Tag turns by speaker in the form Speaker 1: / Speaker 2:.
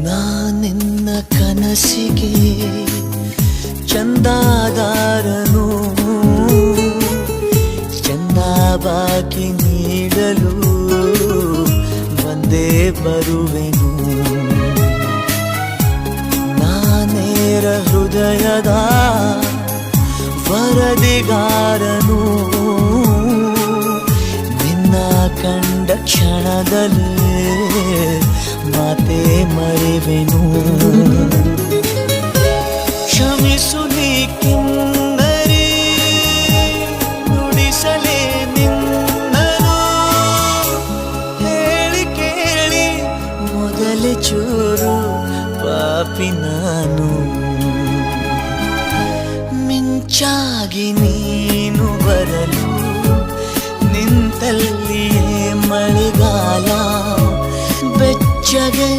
Speaker 1: ನಾನಿನ್ನ ಕನಸಿಗೆ ಚಂದಾದಾರನು, ಚಂದ ಬಾಕಿ ನೀಡಲು ಬಂದೇ ಬರುವೆನು. ನಾನೇರ ಹೃದಯದ ವರದಿಗಾರನು, ನಿನ್ನ ಕಂಡ ಕ್ಷಣದಲ್ಲೇ ಮಾತೆ ಮರೆವೆನು. ಕ್ಷಮಿಸು ನೀ ಕಿನ್ನರಿ, ನುಡಿಸಲೇ ನಿನ್ನನು, ಹೇಳಿ ಕೇಳಿ ಮೊದಲೇ ಚೂರು ಪಾಪಿ ನಾನು. ಮಿಂಚಾಗಿ ನೀನು ಬರಲು ನಿಂತಲ್ಲಿಯೇ ಮಳೆಗಾಲ ಬೆಚ್ಚಗೆ